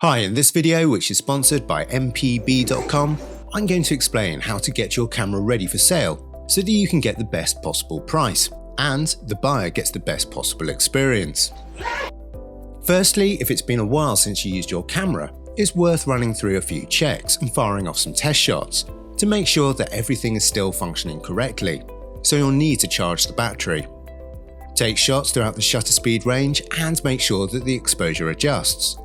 Hi, in this video, which is sponsored by mpb.com, I'm going to explain how to get your camera ready for sale so that you can get the best possible price and the buyer gets the best possible experience. Firstly, if it's been a while since you used your camera, it's worth running through a few checks and firing off some test shots to make sure that everything is still functioning correctly, so you'll need to charge the battery. Take shots throughout the shutter speed range and make sure that the exposure adjusts.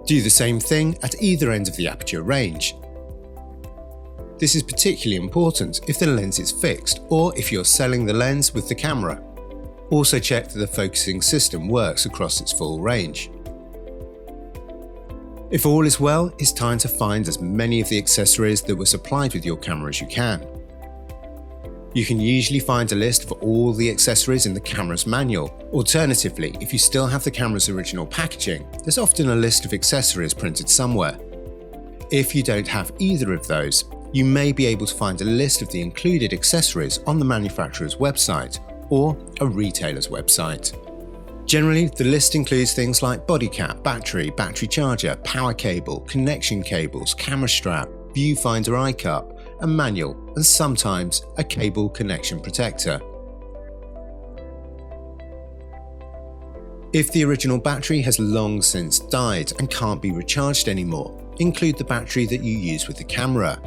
Do the same thing at either end of the aperture range. This is particularly important if the lens is fixed or if you're selling the lens with the camera. Also check that the focusing system works across its full range. If all is well, it's time to find as many of the accessories that were supplied with your camera as you can. You can usually find a list of all the accessories in the camera's manual. Alternatively, if you still have the camera's original packaging, there's often a list of accessories printed somewhere. If you don't have either of those, you may be able to find a list of the included accessories on the manufacturer's website or a retailer's website. Generally, the list includes things like body cap, battery charger, power cable, connection cables, camera strap, viewfinder eye cup, a manual, and sometimes a cable connection protector. If the original battery has long since died and can't be recharged anymore, include the battery that you use with the camera,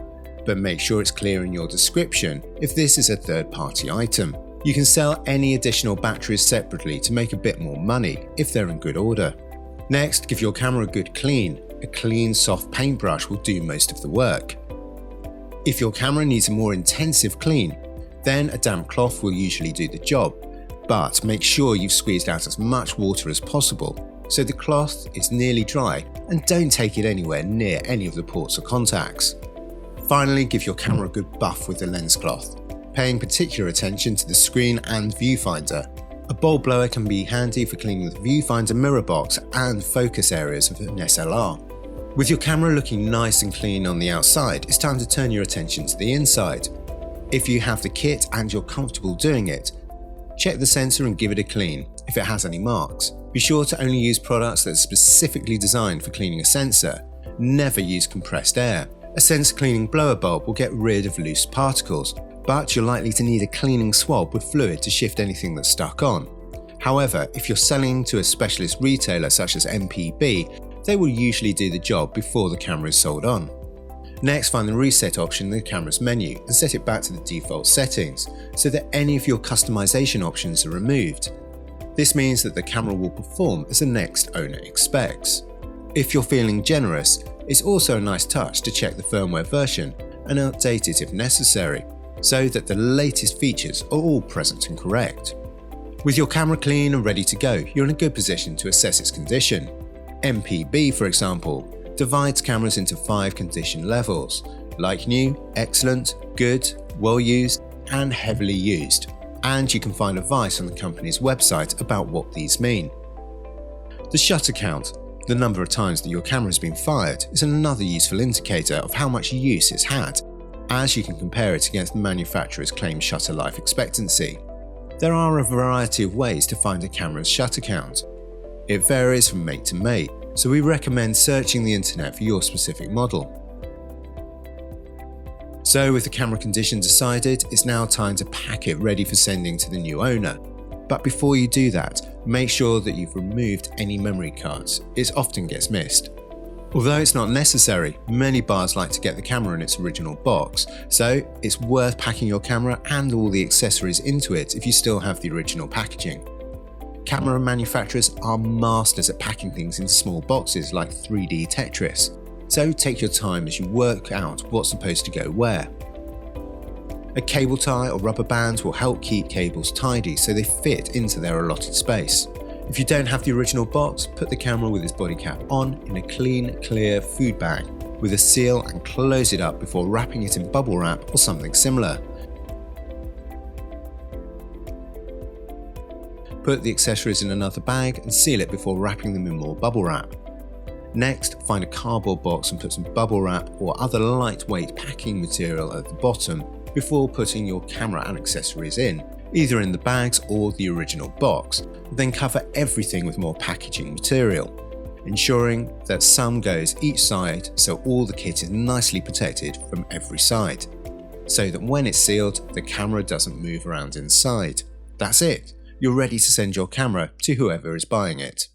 but make sure it's clear in your description if this is a third-party item. You can sell any additional batteries separately to make a bit more money if they're in good order. Next, give your camera a good clean. A clean, soft paintbrush will do most of the work. If your camera needs a more intensive clean, then a damp cloth will usually do the job, but make sure you've squeezed out as much water as possible so the cloth is nearly dry and don't take it anywhere near any of the ports or contacts. Finally, give your camera a good buff with the lens cloth, paying particular attention to the screen and viewfinder. A bowl blower can be handy for cleaning the viewfinder mirror box and focus areas of an SLR. With your camera looking nice and clean on the outside, it's time to turn your attention to the inside. If you have the kit and you're comfortable doing it, check the sensor and give it a clean if it has any marks. Be sure to only use products that are specifically designed for cleaning a sensor. Never use compressed air. A sensor cleaning blower bulb will get rid of loose particles, but you're likely to need a cleaning swab with fluid to shift anything that's stuck on. However, if you're selling to a specialist retailer such as MPB, they will usually do the job before the camera is sold on. Next, find the reset option in the camera's menu and set it back to the default settings so that any of your customization options are removed. This means that the camera will perform as the next owner expects. If you're feeling generous, it's also a nice touch to check the firmware version and update it if necessary, so that the latest features are all present and correct. With your camera clean and ready to go, you're in a good position to assess its condition. MPB, for example, divides cameras into 5 condition levels: like new, excellent, good, well used, and heavily used. And you can find advice on the company's website about what these mean. The shutter count, the number of times that your camera has been fired, is another useful indicator of how much use it's had, as you can compare it against the manufacturer's claimed shutter life expectancy. There are a variety of ways to find a camera's shutter count. It varies from make to make, so we recommend searching the internet for your specific model. So with the camera condition decided, it's now time to pack it ready for sending to the new owner. But before you do that, make sure that you've removed any memory cards. It often gets missed. Although it's not necessary, many buyers like to get the camera in its original box, so it's worth packing your camera and all the accessories into it if you still have the original packaging. Camera manufacturers are masters at packing things into small boxes like 3D Tetris, so take your time as you work out what's supposed to go where. A cable tie or rubber band will help keep cables tidy so they fit into their allotted space. If you don't have the original box, put the camera with its body cap on in a clean, clear food bag with a seal and close it up before wrapping it in bubble wrap or something similar. Put the accessories in another bag and seal it before wrapping them in more bubble wrap. Next, find a cardboard box and put some bubble wrap or other lightweight packing material at the bottom before putting your camera and accessories in, either in the bags or the original box. Then cover everything with more packaging material. ensuring that some goes each side so all the kit is nicely protected from every side, so that when it's sealed, the camera doesn't move around inside. That's it, you're ready to send your camera to whoever is buying it.